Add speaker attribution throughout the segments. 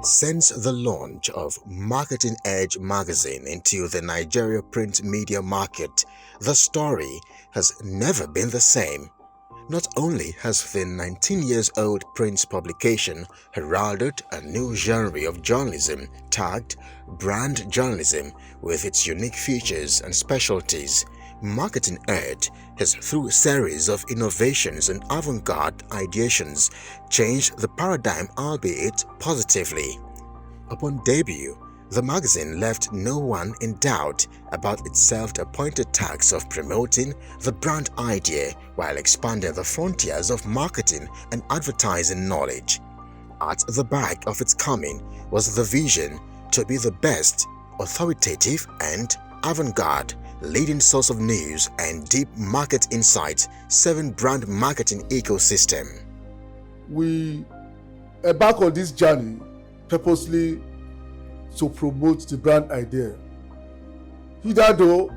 Speaker 1: Since the launch of Marketing Edge magazine into the Nigeria print media market, the story has never been the same. Not only has the 19-year-old print publication heralded a new genre of journalism tagged brand journalism with its unique features and specialties, Marketing Edge has, through a series of innovations and avant-garde ideations, changed the paradigm, albeit positively. Upon debut, the magazine left no one in doubt about its self-appointed task of promoting the brand idea while expanding the frontiers of marketing and advertising knowledge. At the back of its coming was the vision to be the best, authoritative and avant-garde leading source of news and deep market insight serving brand marketing ecosystem.
Speaker 2: We embark on this journey purposely to promote the brand idea. Hitherto, though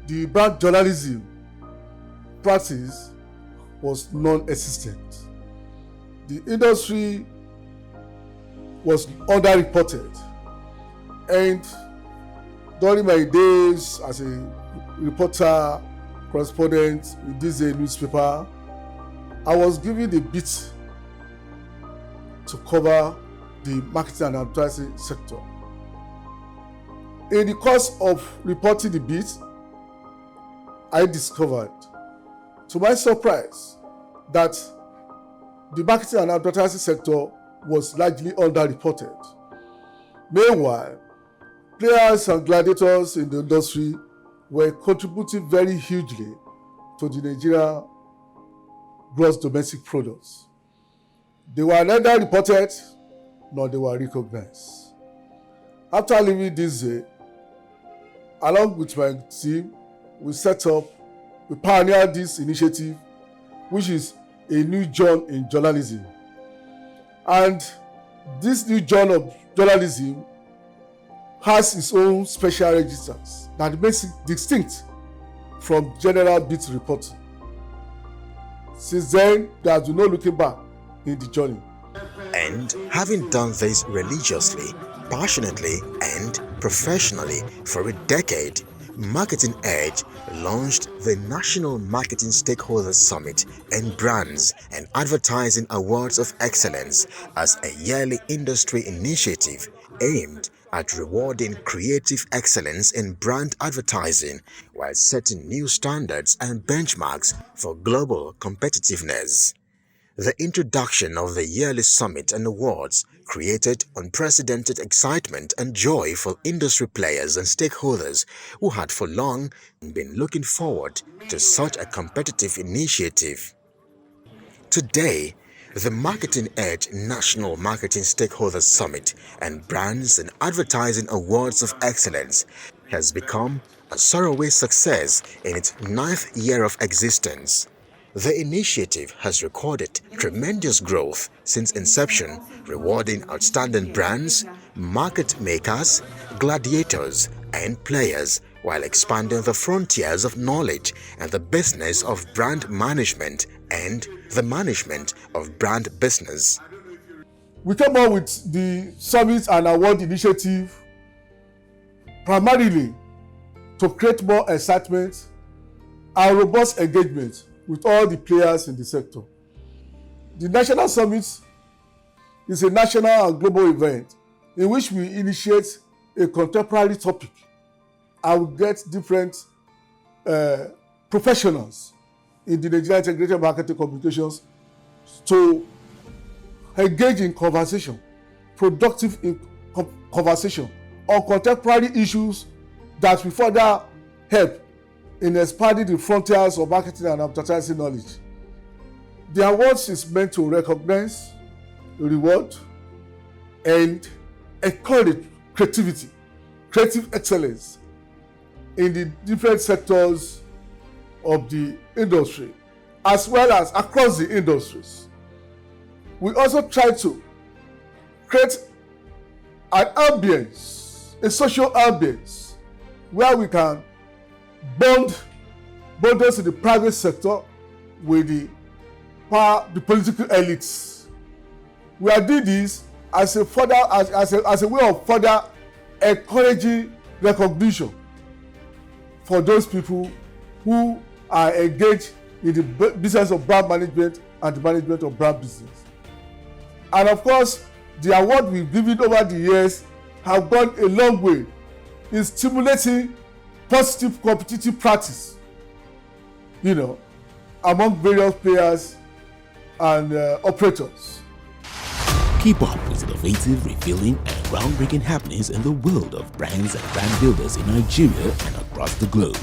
Speaker 2: the brand journalism practice was non-existent. The industry was underreported, and during my days as a reporter, correspondent with this newspaper, I was given the beat to cover the marketing and advertising sector. In the course of reporting the beat, I discovered, to my surprise, that the marketing and advertising sector was largely underreported. Meanwhile, players and gladiators in the industry were contributing very hugely to the Nigeria gross domestic products. They were neither reported nor they were recognized. After leaving this day, along with my team, we pioneered this initiative, which is a new genre in journalism. And this new genre of journalism has its own special registers that makes it distinct from general beat reporting. Since then, there has been no looking back in the journey.
Speaker 1: And having done this religiously, passionately, and professionally for a decade, Marketing Edge launched the National Marketing Stakeholders Summit and Brands and Advertising Awards of Excellence as a yearly industry initiative aimed at rewarding creative excellence in brand advertising while setting new standards and benchmarks for global competitiveness. The introduction of the yearly summit and awards created unprecedented excitement and joy for industry players and stakeholders who had for long been looking forward to such a competitive initiative. Today, the Marketing Edge National Marketing Stakeholders Summit and Brands and Advertising Awards of Excellence has become a surrogate success in its 9th year of existence. The initiative has recorded tremendous growth since inception, rewarding outstanding brands, market makers, gladiators, and players while expanding the frontiers of knowledge and the business of brand management and the management of brand business.
Speaker 2: We came up with the Summit and Award initiative primarily to create more excitement and robust engagement with all the players in the sector. The National Summit is a national and global event in which we initiate a contemporary topic and we get different professionals in the Nigeria integrated marketing communications to engage in conversation, productive conversation on contemporary issues that will further help in expanding the frontiers of marketing and advertising knowledge. The awards is meant to recognize, reward, and encourage creativity, creative excellence in the different sectors of the industry, as well as across the industries. We also try to create an ambience, a social ambience, where we can bond those in the private sector with the political elites. We are doing this as a way of further encouraging recognition for those people who are engaged in the business of brand management and the management of brand business. And of course, the award we've given over the years have gone a long way in stimulating positive competitive practice, among various players and operators.
Speaker 3: Keep up with innovative, revealing, and groundbreaking happenings in the world of brands and brand builders in Nigeria and across the globe.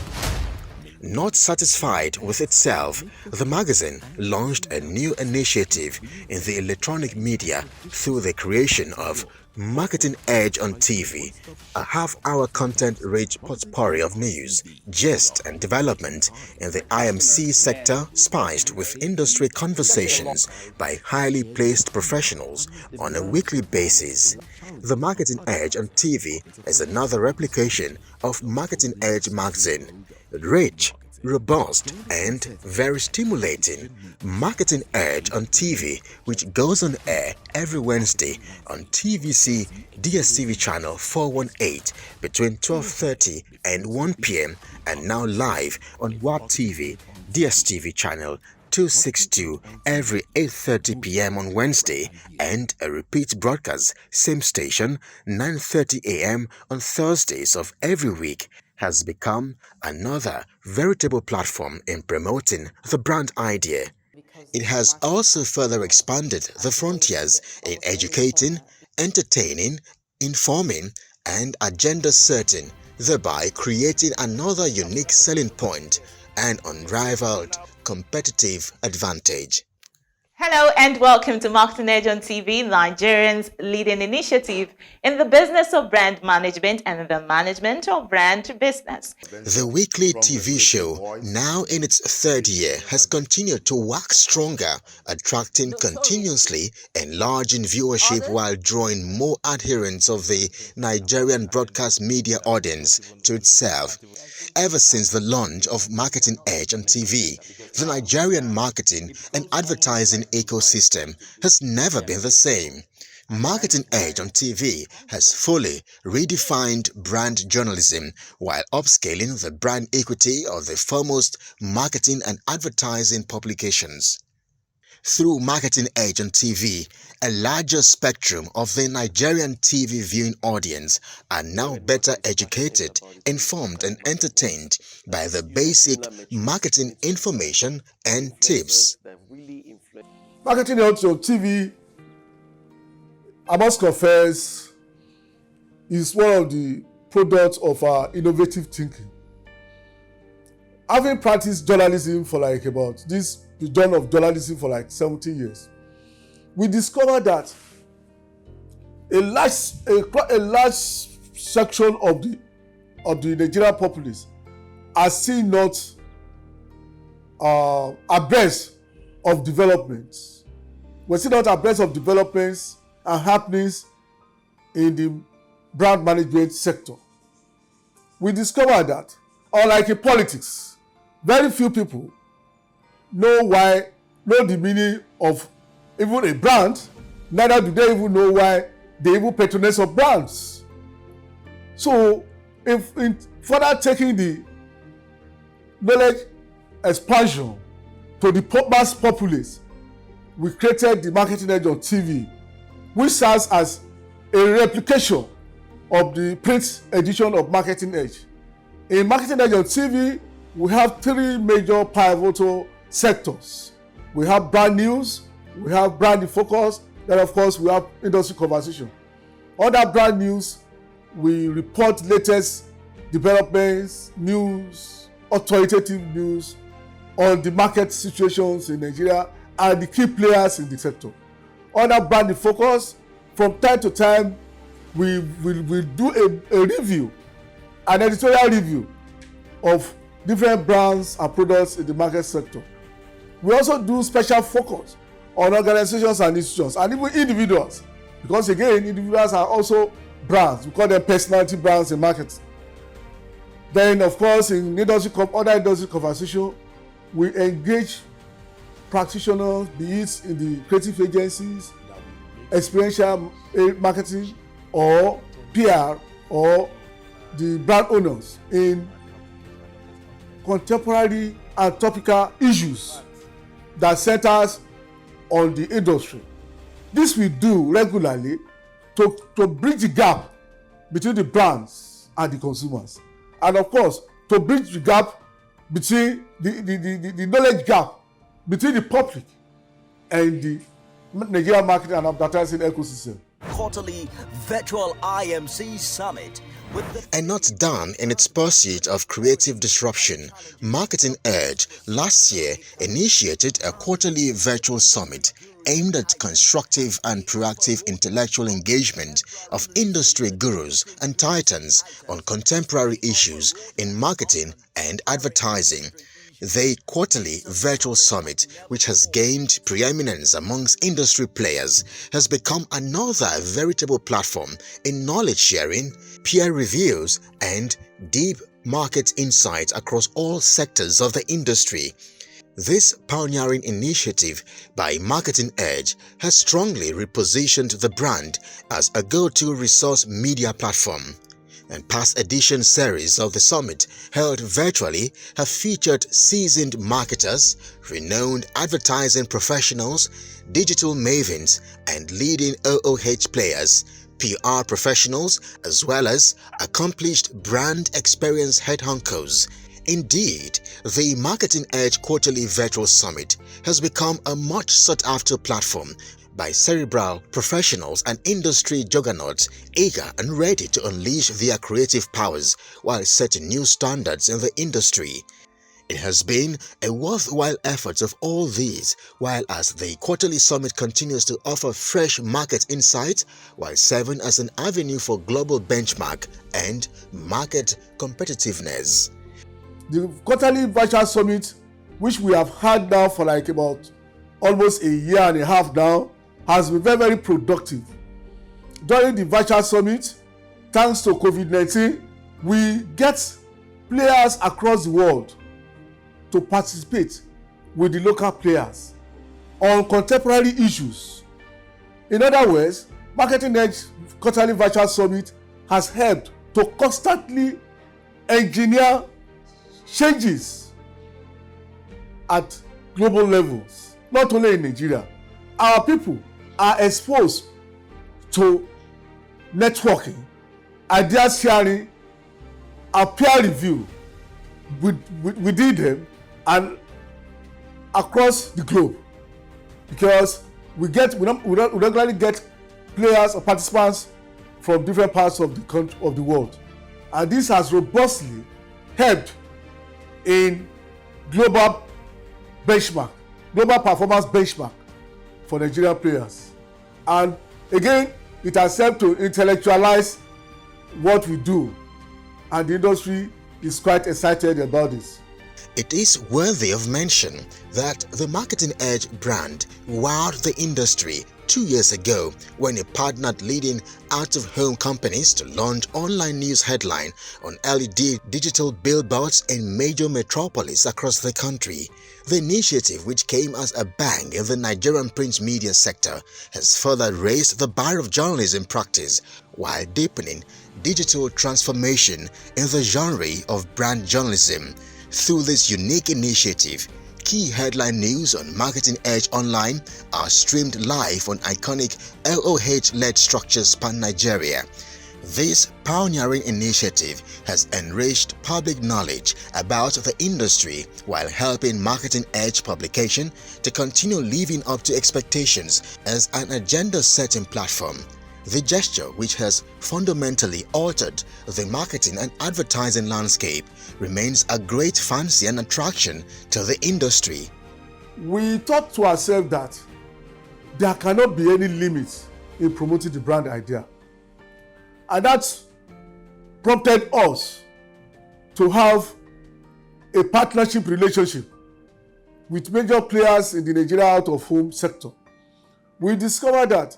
Speaker 1: Not satisfied with itself, the magazine launched a new initiative in the electronic media through the creation of Marketing Edge on TV, a half-hour content-rich potpourri of news, gist and development in the IMC sector, spiced with industry conversations by highly placed professionals on a weekly basis. The Marketing Edge on TV is another replication of Marketing Edge magazine. Rich, robust and very stimulating. Marketing Edge on TV, which goes on air every Wednesday on TVC DSTV channel 418 between 12:30 and 1 p.m. and now live on WAP TV DSTV channel 262 every 8:30 p.m. on Wednesday, and a repeat broadcast same station 9:30 a.m. on Thursdays of every week, has become another veritable platform in promoting the brand idea. It has also further expanded the frontiers in educating, entertaining, informing, and agenda setting, thereby creating another unique selling point and unrivaled competitive advantage.
Speaker 4: Hello and welcome to Marketing Edge on TV, Nigerians' leading initiative in the business of brand management and the management of brand business.
Speaker 1: The weekly TV show, now in its third year, has continued to wax stronger, attracting continuously enlarging viewership while drawing more adherents of the Nigerian broadcast media audience to itself. Ever since the launch of Marketing Edge on TV, the Nigerian marketing and advertising ecosystem has never been the same. Marketing Edge on TV has fully redefined brand journalism while upscaling the brand equity of the foremost marketing and advertising publications. Through Marketing Edge on TV, a larger spectrum of the Nigerian TV viewing audience are now better educated, informed and entertained by the basic marketing information and tips.
Speaker 2: Marketing Edge on TV, I must confess, is one of the products of our innovative thinking. Having practiced journalism for the journey of journalism for like 17 years, we discovered that a large section of the Nigerian populace are still not abreast of developments. We're still not abreast of developments and happenings in the brand management sector. We discovered that, unlike in politics, very few people know the meaning of even a brand, neither do they even know why they even patronize of brands. So, if in further taking the knowledge expansion to the mass populace, we created the Marketing Edge on TV, which serves as a replication of the print edition of Marketing Edge. In Marketing Edge on TV, we have three major pivotal sectors. We have brand news, we have brand focus, then of course we have industry conversation. Under brand news, we report latest developments, news, authoritative news on the market situations in Nigeria and the key players in the sector. Under brand focus, from time to time, we do a review, an editorial review of different brands and products in the market sector. We also do special focus on organizations and institutions and even individuals, because again, individuals are also brands. We call them personality brands in marketing. Then, of course, in other industry conversation, we engage practitioners, be it in the creative agencies, experiential marketing or PR or the brand owners in contemporary and topical issues that centers on the industry. This we do regularly to bridge the gap between the brands and the consumers, and of course to bridge the gap between the knowledge gap between the public and the Nigerian marketing and advertising ecosystem.
Speaker 5: Quarterly virtual IMC summit with the
Speaker 1: And not done in its pursuit of creative disruption, Marketing Edge last year initiated a quarterly virtual summit aimed at constructive and proactive intellectual engagement of industry gurus and titans on contemporary issues in marketing and advertising. The quarterly virtual summit, which has gained preeminence amongst industry players, has become another veritable platform in knowledge sharing, peer reviews, and deep market insights across all sectors of the industry. This pioneering initiative by Marketing Edge has strongly repositioned the brand as a go-to resource media platform. And past edition series of the summit, held virtually, have featured seasoned marketers, renowned advertising professionals, digital mavens, and leading OOH players, PR professionals, as well as accomplished brand experience head hunkers. Indeed, the Marketing Edge Quarterly Virtual Summit has become a much sought-after platform by cerebral professionals and industry juggernauts eager and ready to unleash their creative powers while setting new standards in the industry. It has been a worthwhile effort of all these, while as the quarterly summit continues to offer fresh market insights while serving as an avenue for global benchmark and market competitiveness.
Speaker 2: The quarterly virtual summit, which we have had now for like about almost a year and a half now, has been very, very productive. During the virtual summit, thanks to COVID-19, we get players across the world to participate with the local players on contemporary issues. In other words, Marketing Edge Quarterly Virtual Summit has helped to constantly engineer changes at global levels, not only in Nigeria. Our people are exposed to networking, idea sharing, and peer review within them and across the globe, because we regularly get players or participants from different parts of the country, of the world, and this has robustly helped in global performance benchmark for Nigerian players. And again, it has helped to intellectualize what we do, and the industry is quite excited about this.
Speaker 1: It is worthy of mention that the Marketing Edge brand wowed the industry 2 years ago when it partnered leading out-of-home companies to launch online news headline on LED digital billboards in major metropolis across the country. The initiative, which came as a bang in the Nigerian print media sector, has further raised the bar of journalism practice while deepening digital transformation in the genre of brand journalism. Through this unique initiative, key headline news on Marketing Edge Online are streamed live on iconic LOH-led structures pan-Nigeria. This pioneering initiative has enriched public knowledge about the industry while helping Marketing Edge publication to continue living up to expectations as an agenda-setting platform. The gesture, which has fundamentally altered the marketing and advertising landscape, remains a great fancy and attraction to the industry.
Speaker 2: We thought to ourselves that there cannot be any limit in promoting the brand idea, and that prompted us to have a partnership relationship with major players in the Nigeria out-of-home sector. We discovered that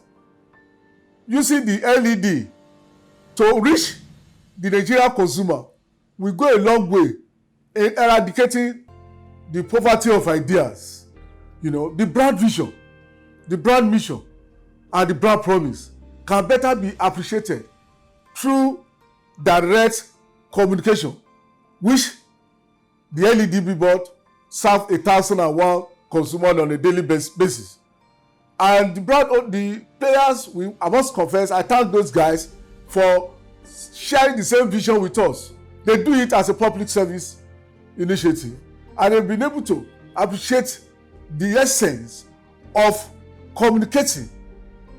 Speaker 2: using the LED to reach the Nigerian consumer will go a long way in eradicating the poverty of ideas. You know, the brand vision, the brand mission, and the brand promise can better be appreciated through direct communication, which the LED billboard serve 1,001 consumers on a daily basis. And the players, I must confess, I thank those guys for sharing the same vision with us. They do it as a public service initiative, and they've been able to appreciate the essence of communicating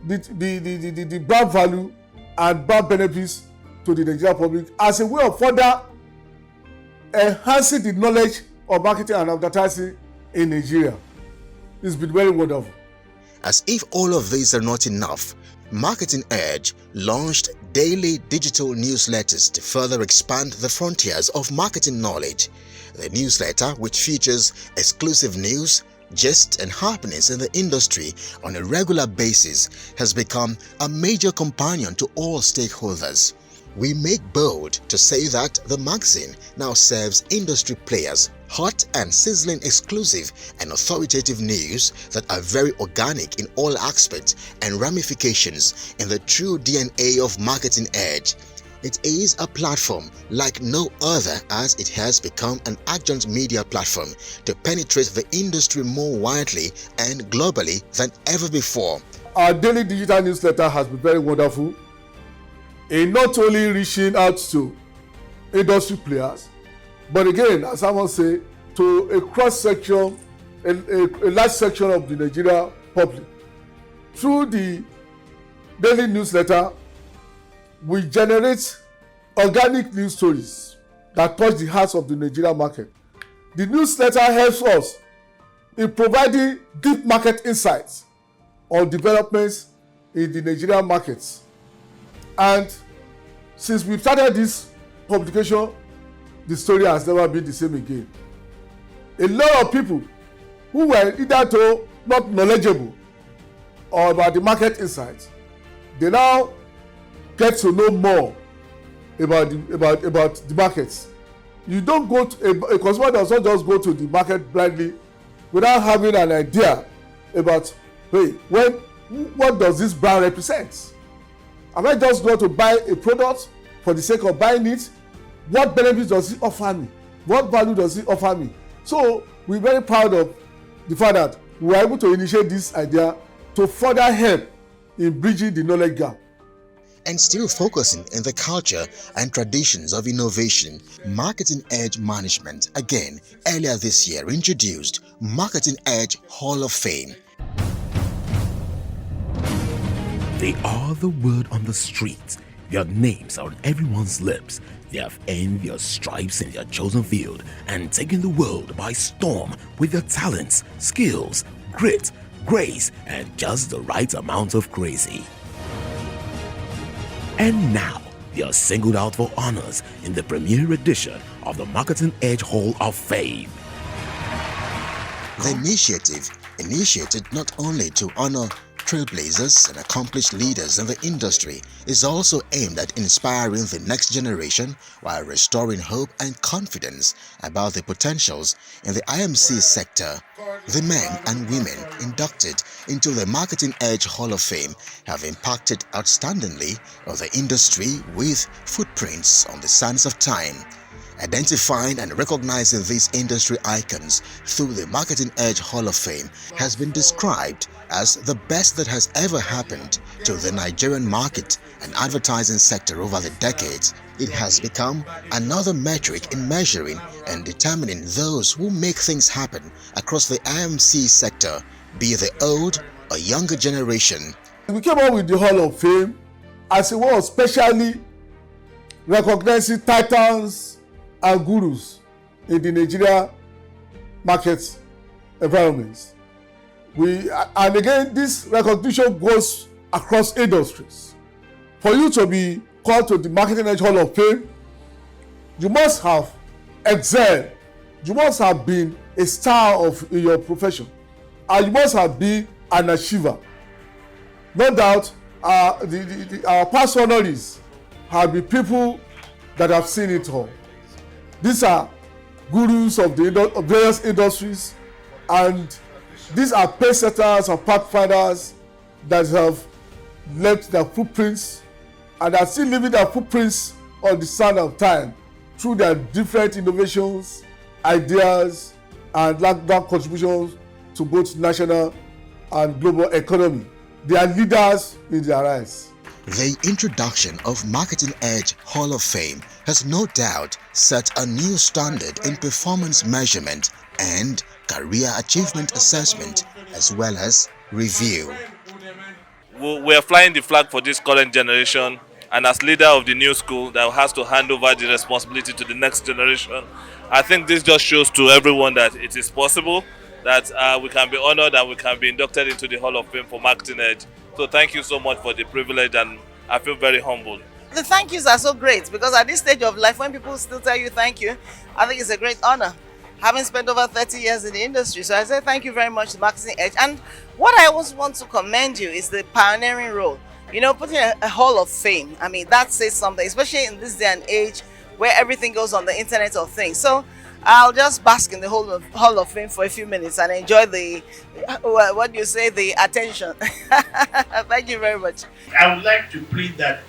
Speaker 2: the brand value and brand benefits to the Nigerian public as a way of further enhancing the knowledge of marketing and advertising in Nigeria. It's been very wonderful.
Speaker 1: As if all of these are not enough, Marketing Edge launched daily digital newsletters to further expand the frontiers of marketing knowledge. The newsletter, which features exclusive news, gist and happenings in the industry on a regular basis, has become a major companion to all stakeholders. We make bold to say that the magazine now serves industry players hot and sizzling exclusive and authoritative news that are very organic in all aspects and ramifications in the true DNA of Marketing Edge. It is a platform like no other, as it has become an adjunct media platform to penetrate the industry more widely and globally than ever before.
Speaker 2: Our daily digital newsletter has been very wonderful in not only reaching out to industry players, but again, as I must say, to a cross-section, a large section of the Nigerian public. Through the daily newsletter, we generate organic news stories that touch the hearts of the Nigerian market. The newsletter helps us in providing deep market insights on developments in the Nigerian markets. And since we started this publication, the story has never been the same again. A lot of people who were either not knowledgeable or about the market insights, they now get to know more about the markets. You don't go to a consumer does not just go to the market blindly without having an idea about, hey, what does this brand represent? Am I just going to buy a product for the sake of buying it? What benefits does it offer me? What value does it offer me? So we're very proud of the fact that we were able to initiate this idea to further help in bridging the knowledge gap.
Speaker 1: And still focusing in the culture and traditions of innovation, Marketing Edge Management again earlier this year introduced Marketing Edge Hall of Fame.
Speaker 3: They are the word on the street. Their names are on everyone's lips. They have earned their stripes in their chosen field and taken the world by storm with their talents, skills, grit, grace, and just the right amount of crazy. And now, they are singled out for honors in the premiere edition of the Marketing Edge Hall of Fame.
Speaker 1: The initiative initiated not only to honor trailblazers and accomplished leaders in the industry is also aimed at inspiring the next generation while restoring hope and confidence about the potentials in the IMC sector. The men and women inducted into the Marketing Edge Hall of Fame have impacted outstandingly on the industry with footprints on the sands of time. Identifying and recognizing these industry icons through the Marketing Edge Hall of Fame has been described as the best that has ever happened to the Nigerian market and advertising sector over the decades. It has become another metric in measuring and determining those who make things happen across the IMC sector, be they old or younger generation.
Speaker 2: We came up with the Hall of Fame as a way of specially recognizing titans and gurus in the Nigeria market environments. And again, this recognition goes across industries. For you to be called to the Marketing Edge Hall of Fame, you must have excelled. You must have been a star in your profession, and you must have been an achiever. No doubt, our past honorees have been people that have seen it all. These are gurus of various industries, and these are pace setters and pathfinders that have left their footprints and are still leaving their footprints on the sand of time through their different innovations, ideas, and that contributions to both national and global economy. They are leaders in their eyes.
Speaker 1: The introduction of Marketing Edge Hall of Fame has no doubt set a new standard in performance measurement and career achievement assessment, as well as review.
Speaker 6: We are flying the flag for this current generation, and as leader of the new school that has to hand over the responsibility to the next generation, I think this just shows to everyone that it is possible, that we can be honored and we can be inducted into the Hall of Fame for Marketing Edge. So thank you so much for the privilege, and I feel very humbled.
Speaker 7: The thank yous are so great because at this stage of life, when people still tell you thank you, I think it's a great honor. Having spent over 30 years in the industry, so I say thank you very much to Marketing Edge. And what I also want to commend you is the pioneering role. You know, putting a Hall of Fame, I mean, that says something, especially in this day and age where everything goes on the Internet of Things. So I'll just bask in the Hall of Fame for a few minutes and enjoy the, what do you say, the attention. Thank you very much.
Speaker 8: I would like to plead that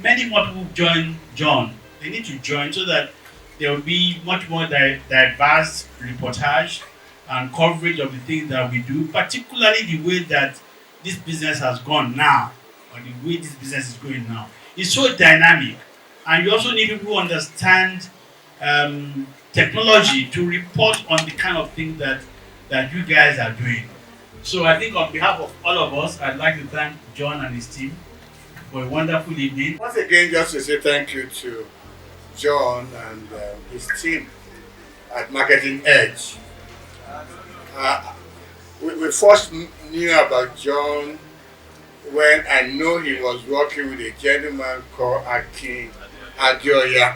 Speaker 8: many more people join John. They need to join so that there will be much more diverse reportage and coverage of the things that we do, particularly the way that this business has gone now, or the way this business is going now. It's so dynamic, and you also need people who understand technology to report on the kind of things that you guys are doing. So I think on behalf of all of us, I'd like to thank John and his team for a wonderful evening.
Speaker 9: Once again, just to say thank you to John and his team at Marketing Edge. We first knew about John when I know he was working with a gentleman called Akin Adioya,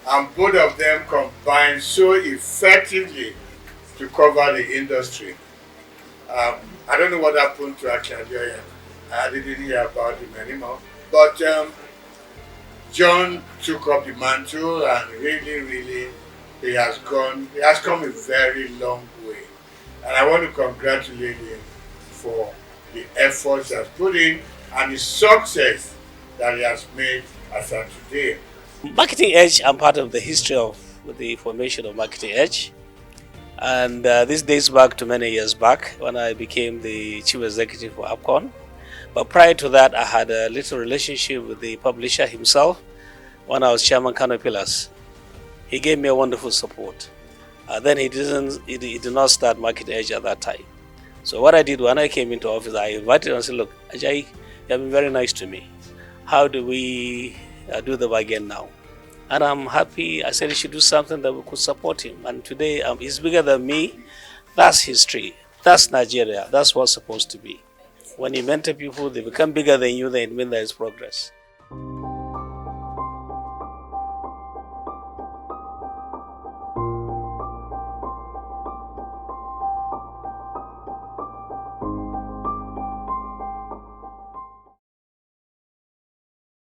Speaker 9: and both of them combined so effectively to cover the industry. I don't know what happened to Akin Adioya. I didn't hear about him anymore. But John took up the mantle, and really he has come a very long way. And I want to congratulate him for the efforts he has put in and the success that he has made as of today.
Speaker 10: Marketing Edge, I'm part of the history of the formation of Marketing Edge. And this dates back to many years back when I became the chief executive for APCON. But prior to that, I had a little relationship with the publisher himself when I was chairman Kano Pillars. He gave me a wonderful support. Then he did not start Marketing Edge at that time. So what I did when I came into office, I invited him and said, look, Ajay, you have been very nice to me. How do we do the bargain now? And I'm happy. I said he should do something that we could support him. And today he's bigger than me. That's history. That's Nigeria. That's what's supposed to be. When you mentor people, they become bigger than you, then it means there is progress.